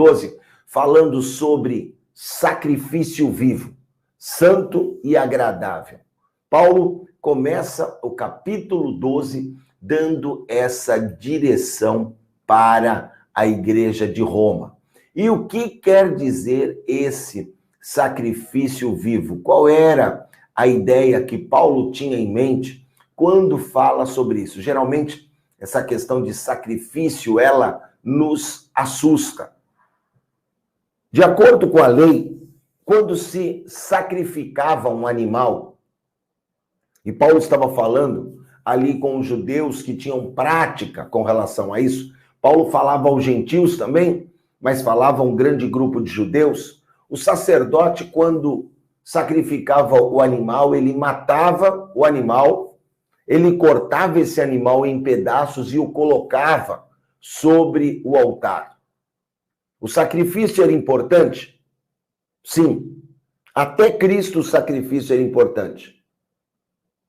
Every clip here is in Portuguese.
12, falando sobre sacrifício vivo, santo e agradável. Paulo começa o capítulo 12 dando essa direção para a igreja de Roma. E o que quer dizer esse sacrifício vivo? Qual era a ideia que Paulo tinha em mente quando fala sobre isso? Geralmente, essa questão de sacrifício, ela nos assusta. De acordo com a lei, quando se sacrificava um animal, e Paulo estava falando ali com os judeus que tinham prática com relação a isso, Paulo falava aos gentios também, mas falava a um grande grupo de judeus. O sacerdote, quando sacrificava o animal, ele matava o animal, ele cortava esse animal em pedaços e o colocava sobre o altar. O sacrifício era importante? Sim. Até Cristo o sacrifício era importante.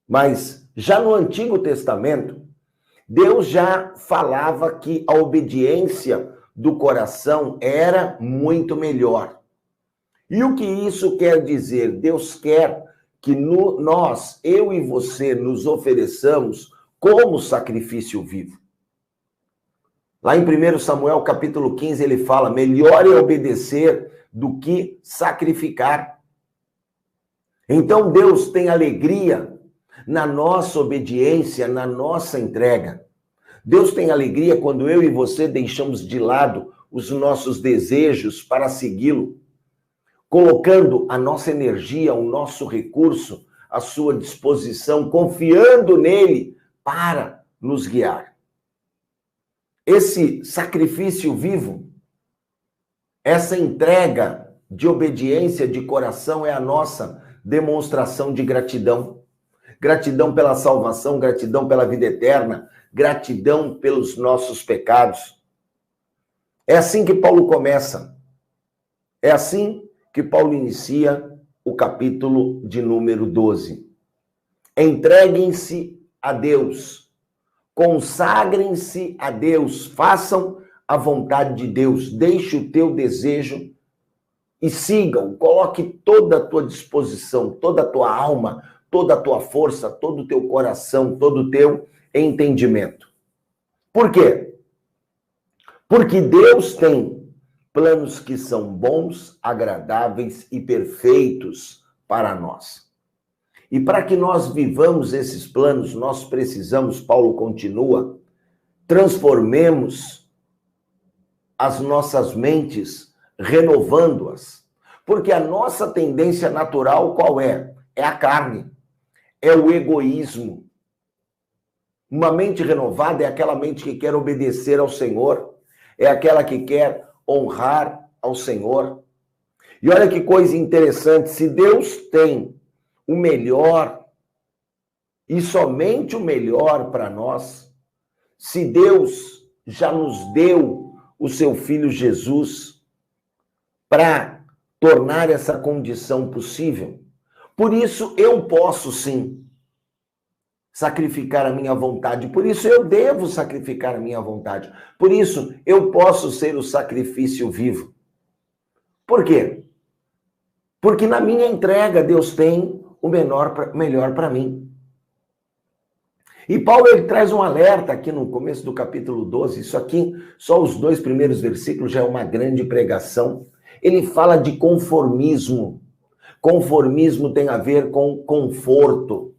Mas já no Antigo Testamento, Deus já falava que a obediência do coração era muito melhor. E o que isso quer dizer? Deus quer que nós, eu e você, nos ofereçamos como sacrifício vivo. Lá em 1 Samuel, capítulo 15, ele fala, melhor é obedecer do que sacrificar. Então, Deus tem alegria na nossa obediência, na nossa entrega. Deus tem alegria quando eu e você deixamos de lado os nossos desejos para segui-lo, colocando a nossa energia, o nosso recurso à sua disposição, confiando nele para nos guiar. Esse sacrifício vivo, essa entrega de obediência de coração é a nossa demonstração de gratidão. Gratidão pela salvação, gratidão pela vida eterna, gratidão pelos nossos pecados. É assim que Paulo começa. É assim que Paulo inicia o capítulo de número 12. Entreguem-se a Deus. Consagrem-se a Deus, façam a vontade de Deus, deixe o teu desejo e sigam, coloque toda a tua disposição, toda a tua alma, toda a tua força, todo o teu coração, todo o teu entendimento. Por quê? Porque Deus tem planos que são bons, agradáveis e perfeitos para nós. E para que nós vivamos esses planos, nós precisamos, Paulo continua, transformemos as nossas mentes, renovando-as. Porque a nossa tendência natural qual é? É a carne, é o egoísmo. Uma mente renovada é aquela mente que quer obedecer ao Senhor, é aquela que quer honrar ao Senhor. E olha que coisa interessante, se Deus tem o melhor e somente o melhor para nós, se Deus já nos deu o seu Filho Jesus para tornar essa condição possível, por isso eu posso sim sacrificar a minha vontade, por isso eu devo sacrificar a minha vontade, por isso eu posso ser o sacrifício vivo. Por quê? Porque na minha entrega Deus tem o melhor para mim. E Paulo ele traz um alerta aqui no começo do capítulo 12, isso aqui, só os 2 primeiros versículos já é uma grande pregação. Ele fala de conformismo. Conformismo tem a ver com conforto.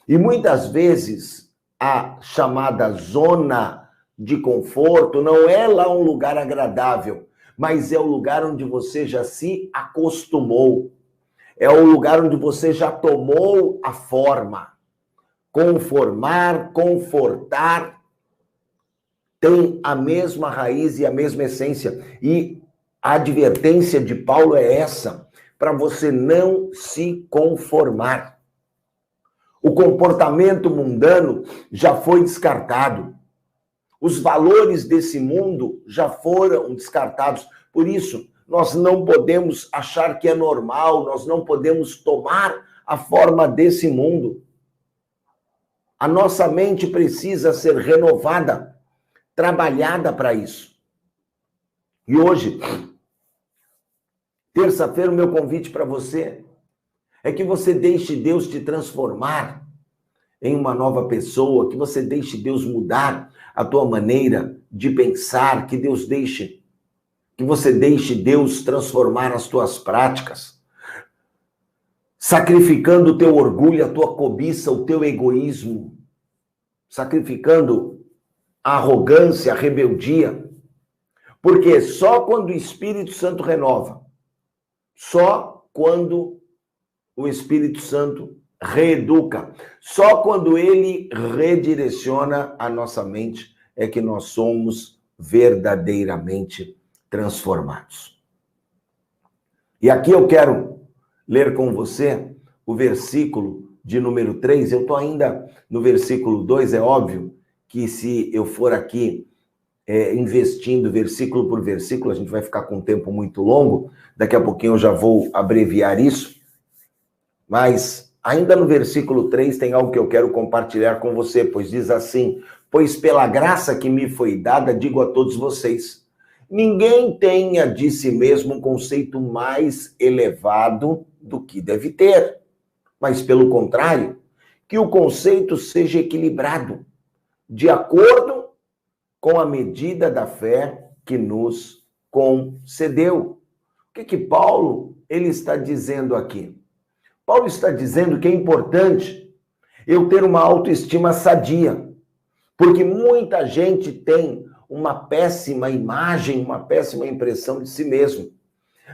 E muitas vezes a chamada zona de conforto não é lá um lugar agradável, mas é o lugar onde você já se acostumou. É o lugar onde você já tomou a forma. Conformar, confortar, tem a mesma raiz e a mesma essência. E a advertência de Paulo é essa, para você não se conformar. O comportamento mundano já foi descartado. Os valores desse mundo já foram descartados. Por isso, nós não podemos achar que é normal, nós não podemos tomar a forma desse mundo. A nossa mente precisa ser renovada, trabalhada para isso. E hoje, terça-feira, o meu convite para você é que você deixe Deus te transformar em uma nova pessoa, que você deixe Deus mudar a tua maneira de pensar, que você deixe Deus transformar as tuas práticas, sacrificando o teu orgulho, a tua cobiça, o teu egoísmo, sacrificando a arrogância, a rebeldia, porque só quando o Espírito Santo renova, só quando o Espírito Santo reeduca, só quando ele redireciona a nossa mente é que nós somos verdadeiramente transformados. E aqui eu quero ler com você o versículo de número 3. Eu estou ainda no versículo 2, é óbvio que se eu for aqui investindo versículo por versículo, a gente vai ficar com um tempo muito longo, daqui a pouquinho eu já vou abreviar isso, mas ainda no versículo 3 tem algo que eu quero compartilhar com você, pois diz assim: pois pela graça que me foi dada, digo a todos vocês, ninguém tenha de si mesmo um conceito mais elevado do que deve ter, mas pelo contrário, que o conceito seja equilibrado, de acordo com a medida da fé que nos concedeu. O que Paulo ele está dizendo aqui? Paulo está dizendo que é importante eu ter uma autoestima sadia, porque muita gente tem uma péssima imagem, uma péssima impressão de si mesmo.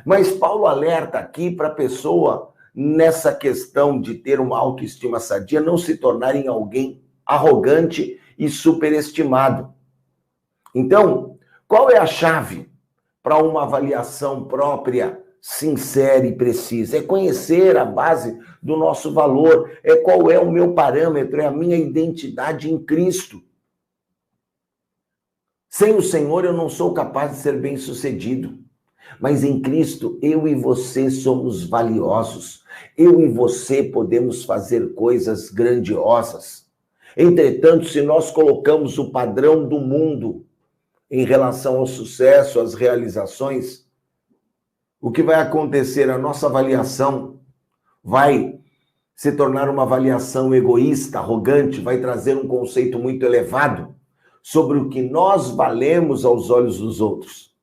Mas Paulo alerta aqui para a pessoa, nessa questão de ter uma autoestima sadia, não se tornar em alguém arrogante e superestimado. Então, qual é a chave para uma avaliação própria, sincera e precisa? É conhecer a base do nosso valor, é qual é o meu parâmetro, é a minha identidade em Cristo. Sem o Senhor eu não sou capaz de ser bem-sucedido, mas em Cristo eu e você somos valiosos, eu e você podemos fazer coisas grandiosas. Entretanto, se nós colocamos o padrão do mundo em relação ao sucesso, às realizações, o que vai acontecer? A nossa avaliação vai se tornar uma avaliação egoísta, arrogante, vai trazer um conceito muito elevado sobre o que nós valemos aos olhos dos outros.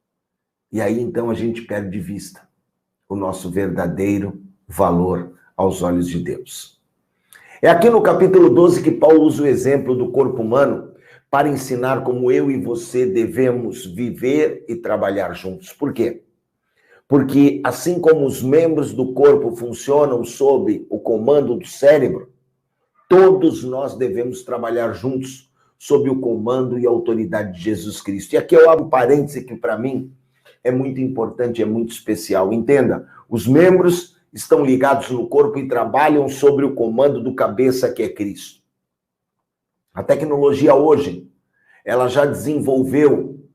E aí, então, a gente perde de vista o nosso verdadeiro valor aos olhos de Deus. É aqui no capítulo 12 que Paulo usa o exemplo do corpo humano para ensinar como eu e você devemos viver e trabalhar juntos. Por quê? Porque assim como os membros do corpo funcionam sob o comando do cérebro, todos nós devemos trabalhar juntos sob o comando e autoridade de Jesus Cristo. E aqui eu abro um parêntese que para mim é muito importante, é muito especial. Entenda, os membros estão ligados no corpo e trabalham sobre o comando do cabeça que é Cristo. A tecnologia hoje, ela já desenvolveu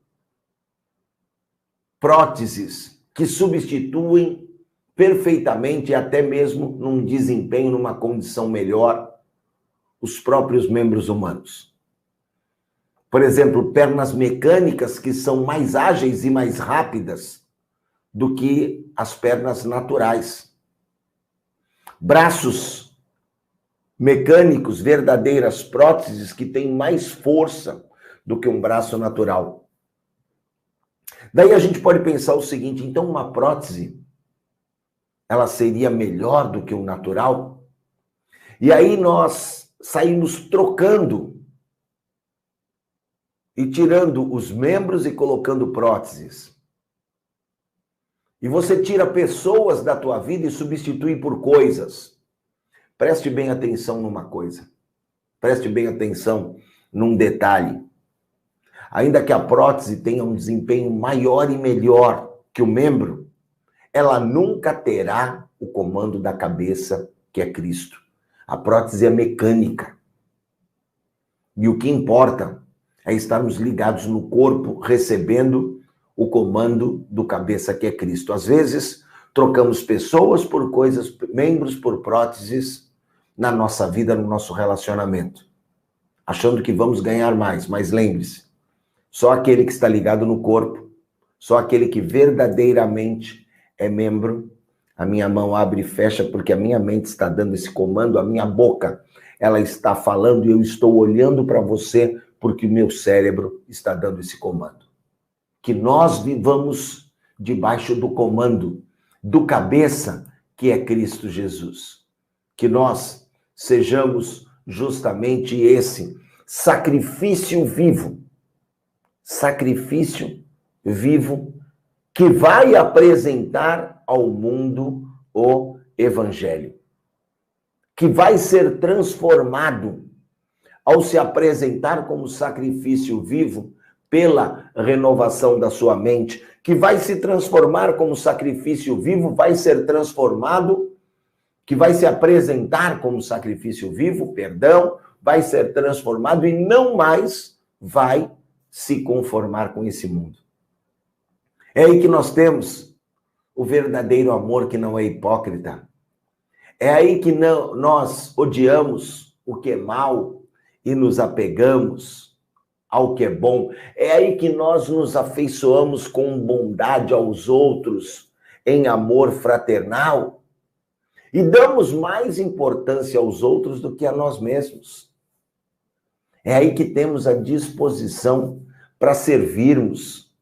próteses que substituem perfeitamente, até mesmo num desempenho, numa condição melhor, os próprios membros humanos. Por exemplo, pernas mecânicas que são mais ágeis e mais rápidas do que as pernas naturais. Braços mecânicos, verdadeiras próteses que têm mais força do que um braço natural. Daí a gente pode pensar o seguinte, então uma prótese, ela seria melhor do que o natural? E aí nós saímos trocando e tirando os membros e colocando próteses. E você tira pessoas da tua vida e substitui por coisas. Preste bem atenção numa coisa. Preste bem atenção num detalhe. Ainda que a prótese tenha um desempenho maior e melhor que o membro, ela nunca terá o comando da cabeça, que é Cristo. A prótese é mecânica. E o que importa é estarmos ligados no corpo, recebendo o comando do cabeça, que é Cristo. Às vezes, trocamos pessoas por coisas, membros por próteses na nossa vida, no nosso relacionamento, achando que vamos ganhar mais. Mas lembre-se, só aquele que está ligado no corpo Só aquele que verdadeiramente é membro, a minha mão abre e fecha porque a minha mente está dando esse comando, a minha boca, ela está falando e eu estou olhando para você porque o meu cérebro está dando esse comando. Que nós vivamos debaixo do comando do cabeça, que é Cristo Jesus. Que nós sejamos justamente esse sacrifício vivo que vai apresentar ao mundo o Evangelho, que vai ser transformado ao se apresentar como sacrifício vivo pela renovação da sua mente, que vai se transformar como sacrifício vivo, vai ser transformado, que vai se apresentar como sacrifício vivo, vai ser transformado e não mais vai se conformar com esse mundo. É aí que nós temos o verdadeiro amor que não é hipócrita. É aí que nós odiamos o que é mal e nos apegamos ao que é bom. É aí que nós nos afeiçoamos com bondade aos outros, em amor fraternal, e damos mais importância aos outros do que a nós mesmos. É aí que temos a disposição para servirmos,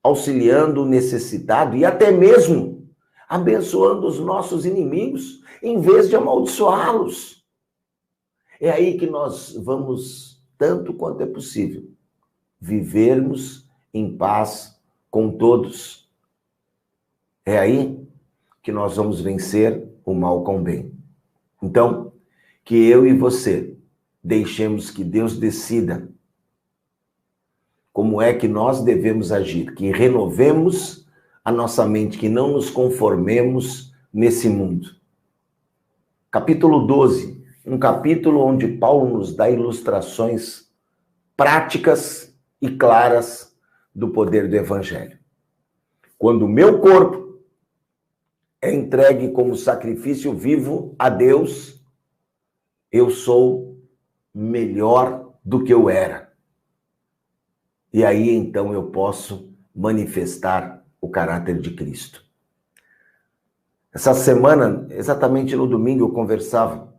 auxiliando o necessitado e até mesmo abençoando os nossos inimigos, em vez de amaldiçoá-los. É aí que nós vamos, tanto quanto é possível, vivermos em paz com todos. É aí que nós vamos vencer o mal com o bem. Então, que eu e você deixemos que Deus decida como é que nós devemos agir, que renovemos a nossa mente, que não nos conformemos nesse mundo. Capítulo 12, um capítulo onde Paulo nos dá ilustrações práticas e claras do poder do Evangelho. Quando o meu corpo é entregue como sacrifício vivo a Deus, eu sou melhor do que eu era. E aí, então, eu posso manifestar o caráter de Cristo. Essa semana, exatamente no domingo, eu conversava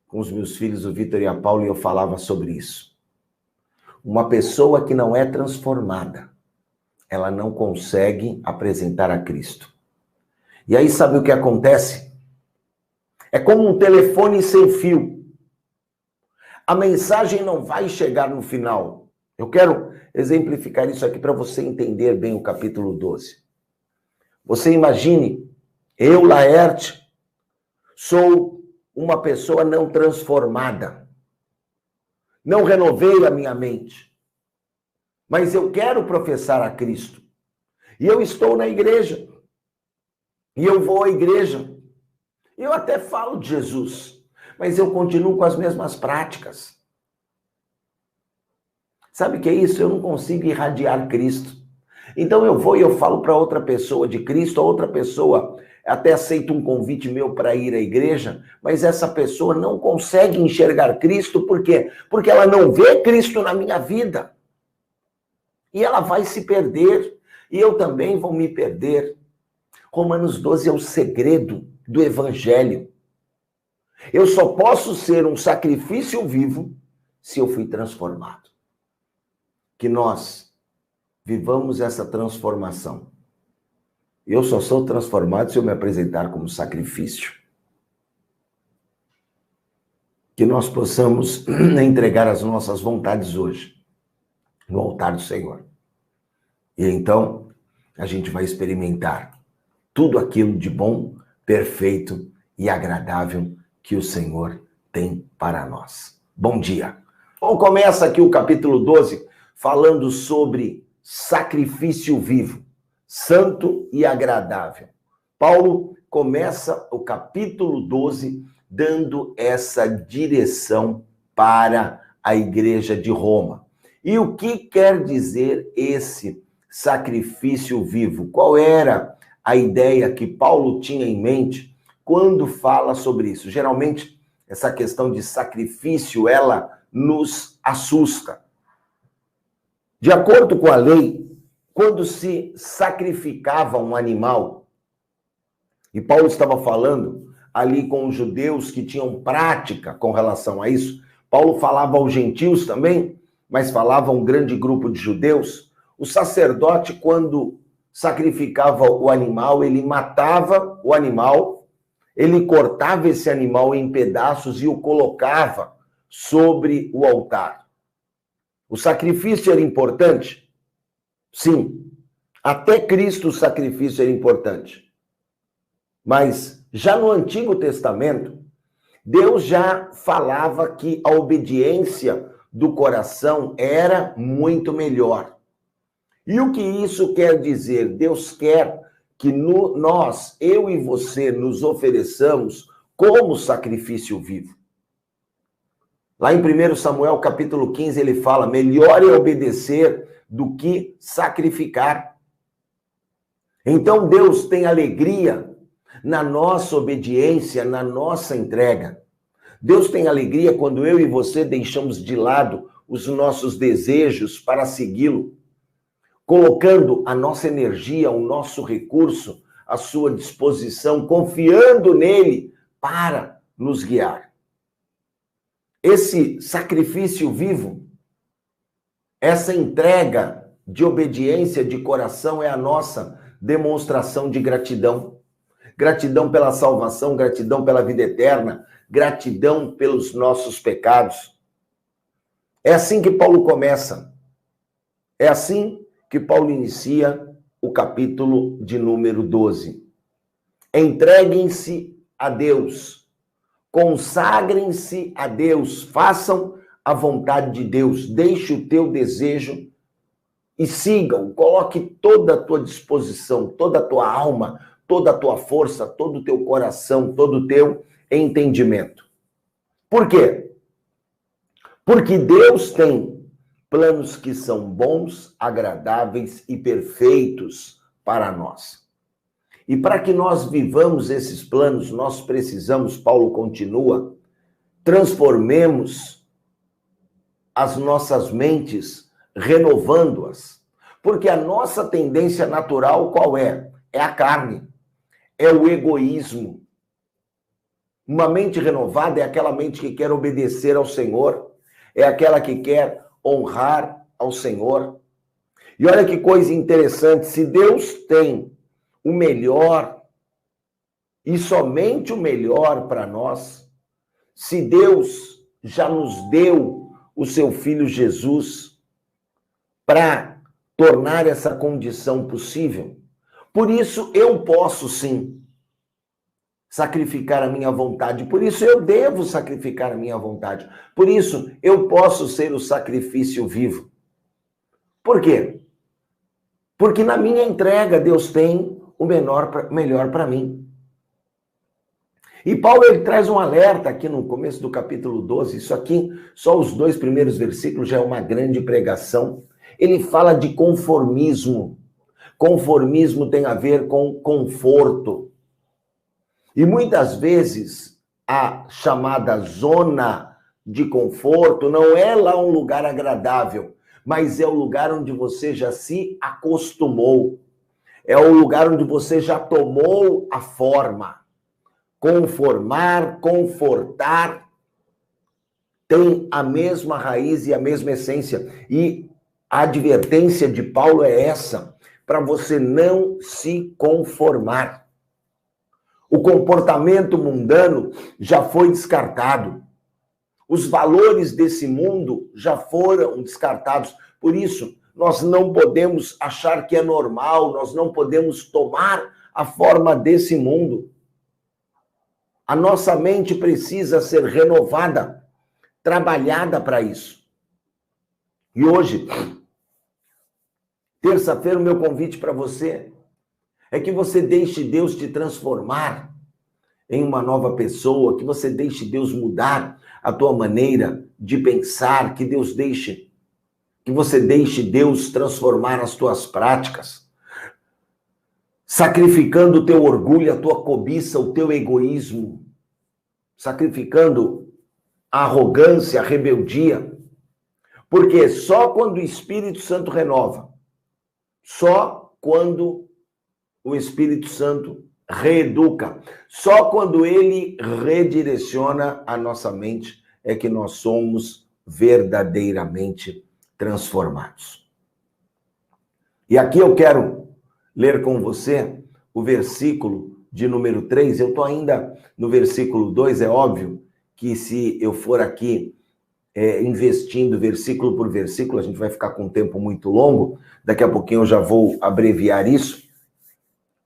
com os meus filhos, o Vitor e a Paula, e eu falava sobre isso. Uma pessoa que não é transformada, ela não consegue apresentar a Cristo. E aí, sabe o que acontece? É como um telefone sem fio. A mensagem não vai chegar no final. Eu quero exemplificar isso aqui para você entender bem o capítulo 12. Você imagine, eu, Laerte, sou uma pessoa não transformada. Não renovei a minha mente. Mas eu quero professar a Cristo. E eu estou na igreja. E eu vou à igreja. E eu até falo de Jesus. Mas eu continuo com as mesmas práticas. Sabe o que é isso? Eu não consigo irradiar Cristo. Então eu vou e eu falo para outra pessoa de Cristo, a outra pessoa até aceita um convite meu para ir à igreja, mas essa pessoa não consegue enxergar Cristo, por quê? Porque ela não vê Cristo na minha vida. E ela vai se perder, e eu também vou me perder. Romanos 12 é o segredo do Evangelho. Eu só posso ser um sacrifício vivo se eu fui transformado. Que nós vivamos essa transformação. Eu só sou transformado se eu me apresentar como sacrifício. Que nós possamos entregar as nossas vontades hoje no altar do Senhor. E então a gente vai experimentar tudo aquilo de bom, perfeito e agradável que o Senhor tem para nós. Bom dia. Bom, começa aqui o capítulo 12 falando sobre sacrifício vivo, santo e agradável. Paulo começa o capítulo 12 dando essa direção para a igreja de Roma. E o que quer dizer esse sacrifício vivo? Qual era a ideia que Paulo tinha em mente quando fala sobre isso? Geralmente, essa questão de sacrifício, ela nos assusta. De acordo com a lei, quando se sacrificava um animal, e Paulo estava falando ali com os judeus que tinham prática com relação a isso, Paulo falava aos gentios também, mas falava a um grande grupo de judeus. O sacerdote, quando sacrificava o animal, ele matava o animal, ele cortava esse animal em pedaços e o colocava sobre o altar. O sacrifício era importante? Sim. Até Cristo o sacrifício era importante. Mas já no Antigo Testamento, Deus já falava que a obediência do coração era muito melhor. E o que isso quer dizer? Deus quer que nós, eu e você, nos ofereçamos como sacrifício vivo. Lá em 1 Samuel, capítulo 15, ele fala, melhor é obedecer do que sacrificar. Então Deus tem alegria na nossa obediência, na nossa entrega. Deus tem alegria quando eu e você deixamos de lado os nossos desejos para segui-lo, colocando a nossa energia, o nosso recurso à sua disposição, confiando nele para nos guiar. Esse sacrifício vivo, essa entrega de obediência de coração é a nossa demonstração de gratidão. Gratidão pela salvação, gratidão pela vida eterna, gratidão pelos nossos pecados. É assim que Paulo começa. É assim que Paulo inicia o capítulo de número 12. Entreguem-se a Deus, consagrem-se a Deus, façam a vontade de Deus, deixe o teu desejo e sigam, coloque toda a tua disposição, toda a tua alma, toda a tua força, todo o teu coração, todo o teu entendimento. Por quê? Porque Deus tem planos que são bons, agradáveis e perfeitos para nós. E para que nós vivamos esses planos, nós precisamos, Paulo continua, transformemos as nossas mentes, renovando-as. Porque a nossa tendência natural qual é? É a carne. É o egoísmo. Uma mente renovada é aquela mente que quer obedecer ao Senhor, é aquela que quer honrar ao Senhor. E olha que coisa interessante, se Deus tem o melhor e somente o melhor para nós, se Deus já nos deu o seu Filho Jesus para tornar essa condição possível, por isso eu posso sim sacrificar a minha vontade, por isso eu devo sacrificar a minha vontade, por isso eu posso ser o sacrifício vivo. Por quê? Porque na minha entrega Deus tem o melhor para mim. E Paulo ele traz um alerta aqui no começo do capítulo 12, isso aqui, só os 2 primeiros versículos já é uma grande pregação. Ele fala de conformismo. Conformismo tem a ver com conforto. E muitas vezes a chamada zona de conforto não é lá um lugar agradável, mas é o lugar onde você já se acostumou. É o lugar onde você já tomou a forma. Conformar, confortar, tem a mesma raiz e a mesma essência. E a advertência de Paulo é essa, para você não se conformar. O comportamento mundano já foi descartado. Os valores desse mundo já foram descartados. Por isso, nós não podemos achar que é normal, nós não podemos tomar a forma desse mundo. A nossa mente precisa ser renovada, trabalhada para isso. E hoje, terça-feira, o meu convite para você é que você deixe Deus te transformar em uma nova pessoa, que você deixe Deus mudar a tua maneira de pensar, que você deixe Deus transformar as tuas práticas, sacrificando o teu orgulho, a tua cobiça, o teu egoísmo, sacrificando a arrogância, a rebeldia, porque só quando o Espírito Santo renova, Só quando o Espírito Santo reeduca, só quando ele redireciona a nossa mente é que nós somos verdadeiramente transformados. E aqui eu quero ler com você o versículo de número 3. Eu estou ainda no versículo 2, é óbvio que se eu for aqui investindo versículo por versículo, a gente vai ficar com um tempo muito longo, daqui a pouquinho eu já vou abreviar isso,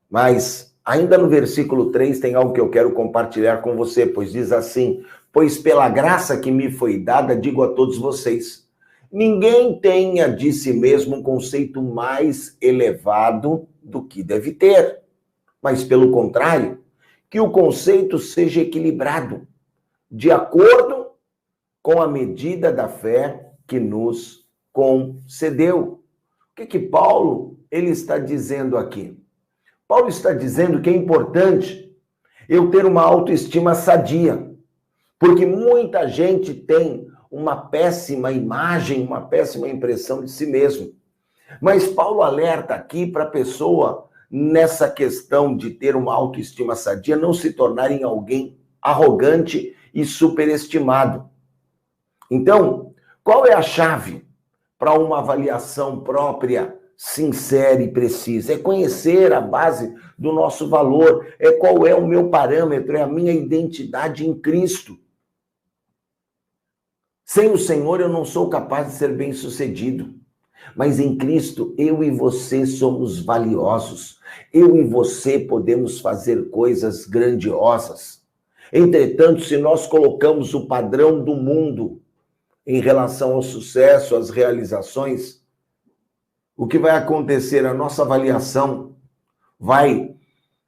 mas ainda no versículo 3 tem algo que eu quero compartilhar com você, pois diz assim: pois pela graça que me foi dada, digo a todos vocês, ninguém tenha de si mesmo um conceito mais elevado do que deve ter, mas pelo contrário, que o conceito seja equilibrado, de acordo com a medida da fé que nos concedeu. O que Paulo ele está dizendo aqui? Paulo está dizendo que é importante eu ter uma autoestima sadia, porque muita gente tem uma péssima imagem, uma péssima impressão de si mesmo. Mas Paulo alerta aqui para a pessoa, nessa questão de ter uma autoestima sadia, não se tornar em alguém arrogante e superestimado. Então, qual é a chave para uma avaliação própria, sincera e precisa? É conhecer a base do nosso valor, é qual é o meu parâmetro, é a minha identidade em Cristo. Sem o Senhor eu não sou capaz de ser bem-sucedido, mas em Cristo eu e você somos valiosos, eu e você podemos fazer coisas grandiosas. Entretanto, se nós colocamos o padrão do mundo em relação ao sucesso, às realizações, o que vai acontecer? A nossa avaliação vai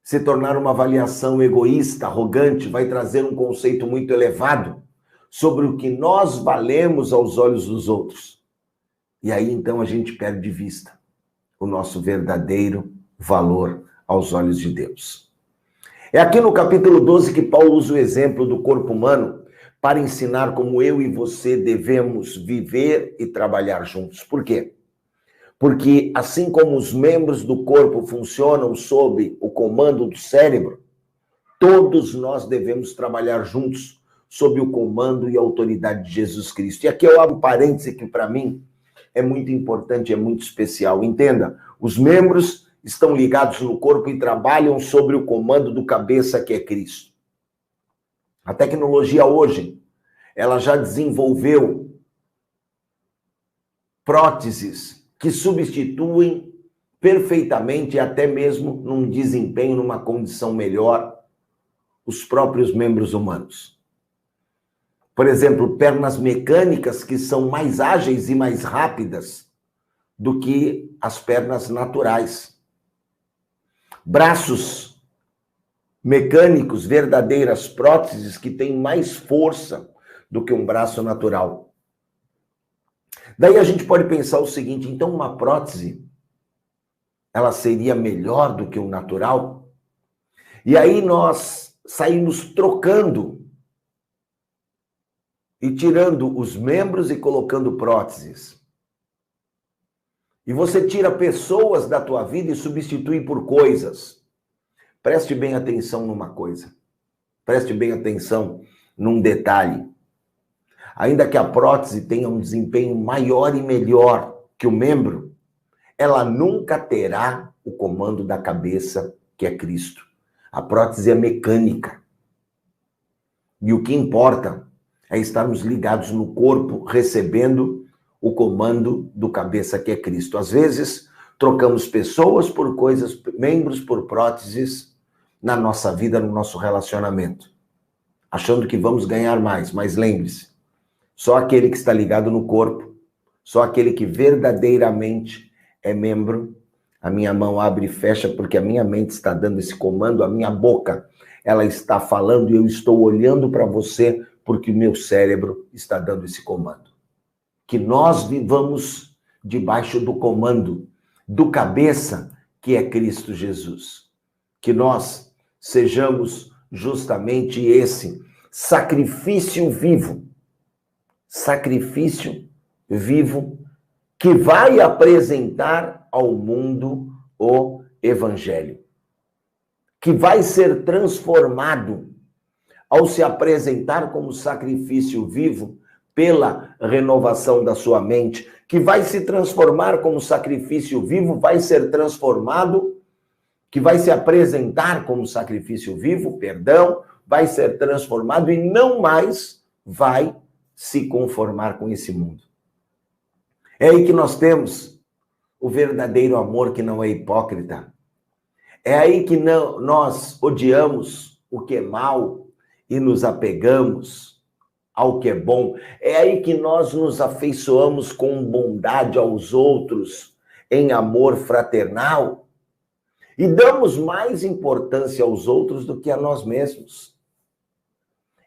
se tornar uma avaliação egoísta, arrogante, vai trazer um conceito muito elevado sobre o que nós valemos aos olhos dos outros. E aí, então, a gente perde de vista o nosso verdadeiro valor aos olhos de Deus. É aqui no capítulo 12 que Paulo usa o exemplo do corpo humano para ensinar como eu e você devemos viver e trabalhar juntos. Por quê? Porque assim como os membros do corpo funcionam sob o comando do cérebro, todos nós devemos trabalhar juntos sob o comando e autoridade de Jesus Cristo. E aqui eu abro um parêntese que para mim é muito importante, é muito especial. Entenda, os membros estão ligados no corpo e trabalham sobre o comando do cabeça que é Cristo. A tecnologia hoje, ela já desenvolveu próteses que substituem perfeitamente, até mesmo num desempenho, numa condição melhor, os próprios membros humanos. Por exemplo, pernas mecânicas que são mais ágeis e mais rápidas do que as pernas naturais. Braços mecânicos, verdadeiras próteses que têm mais força do que um braço natural. Daí a gente pode pensar o seguinte, então uma prótese, ela seria melhor do que o natural? E aí nós saímos trocando e tirando os membros e colocando próteses. E você tira pessoas da tua vida e substitui por coisas. Preste bem atenção numa coisa. Preste bem atenção num detalhe. Ainda que a prótese tenha um desempenho maior e melhor que o membro, ela nunca terá o comando da cabeça, que é Cristo. A prótese é mecânica. E o que importa é estarmos ligados no corpo, recebendo o comando do cabeça, que é Cristo. Às vezes, trocamos pessoas por coisas, membros por próteses na nossa vida, no nosso relacionamento, achando que vamos ganhar mais. Mas lembre-se, só aquele que está ligado no corpo, só aquele que verdadeiramente é membro, a minha mão abre e fecha porque a minha mente está dando esse comando, a minha boca, ela está falando e eu estou olhando para você porque o meu cérebro está dando esse comando. Que nós vivamos debaixo do comando do cabeça, que é Cristo Jesus. Que nós sejamos justamente esse sacrifício vivo que vai apresentar ao mundo o Evangelho, que vai ser transformado ao se apresentar como sacrifício vivo pela renovação da sua mente, que vai se transformar como sacrifício vivo, vai ser transformado, que vai se apresentar como sacrifício vivo, vai ser transformado e não mais vai se conformar com esse mundo. É aí que nós temos o verdadeiro amor que não é hipócrita. É aí que nós odiamos o que é mal e nos apegamos ao que é bom. É aí que nós nos afeiçoamos com bondade aos outros, em amor fraternal, e damos mais importância aos outros do que a nós mesmos.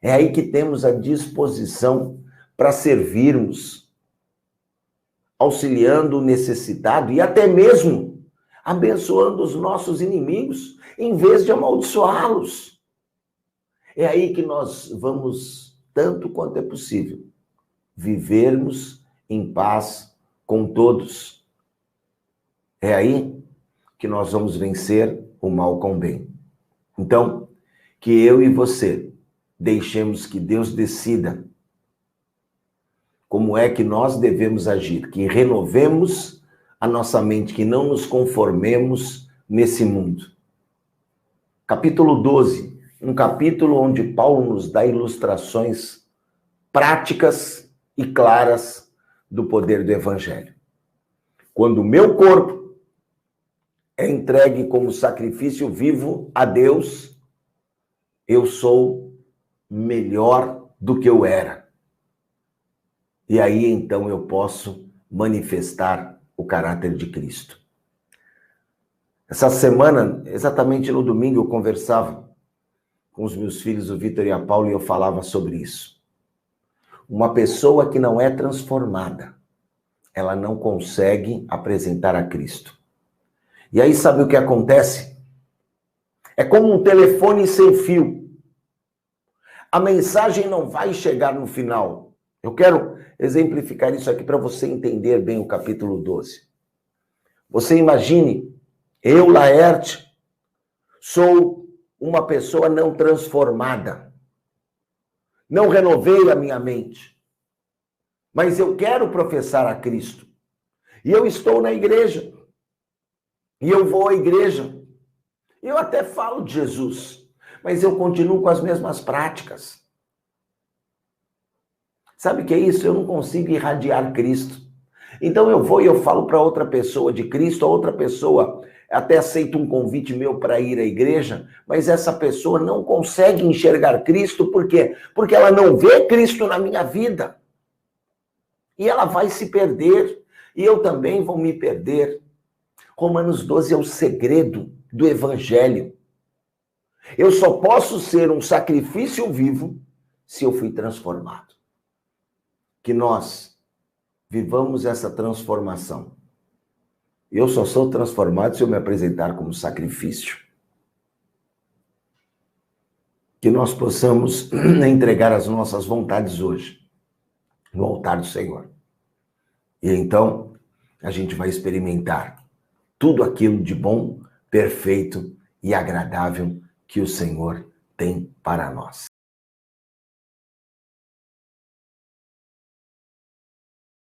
É aí que temos a disposição para servirmos, auxiliando o necessitado e até mesmo abençoando os nossos inimigos, em vez de amaldiçoá-los. É aí que nós vamos, tanto quanto é possível, vivermos em paz com todos. É aí que nós vamos vencer o mal com o bem. Então, que eu e você deixemos que Deus decida como é que nós devemos agir, que renovemos a nossa mente, que não nos conformemos nesse mundo. Capítulo 12, um capítulo onde Paulo nos dá ilustrações práticas e claras do poder do Evangelho. Quando o meu corpo é entregue como sacrifício vivo a Deus, eu sou melhor do que eu era. E aí, então, eu posso manifestar o caráter de Cristo. Essa semana, exatamente no domingo, eu conversava com os meus filhos, o Vitor e a Paula, e eu falava sobre isso. Uma pessoa que não é transformada, ela não consegue apresentar a Cristo. E aí, sabe o que acontece? É como um telefone sem fio. A mensagem não vai chegar no final. Eu quero exemplificar isso aqui para você entender bem o capítulo 12. Você imagine, eu, Laerte, sou uma pessoa não transformada. Não renovei a minha mente. Mas eu quero professar a Cristo. E eu estou na igreja. E eu vou à igreja. Eu até falo de Jesus, mas eu continuo com as mesmas práticas. Sabe o que é isso? Eu não consigo irradiar Cristo. Então eu vou e eu falo para outra pessoa de Cristo, a outra pessoa até aceita um convite meu para ir à igreja, mas essa pessoa não consegue enxergar Cristo, por quê? Porque ela não vê Cristo na minha vida. E ela vai se perder, e eu também vou me perder. Romanos 12 é o segredo do Evangelho. Eu só posso ser um sacrifício vivo se eu fui transformado. Que nós vivamos essa transformação. Eu só sou transformado se eu me apresentar como sacrifício. Que nós possamos entregar as nossas vontades hoje no altar do Senhor. E então a gente vai experimentar tudo aquilo de bom, perfeito e agradável que o Senhor tem para nós.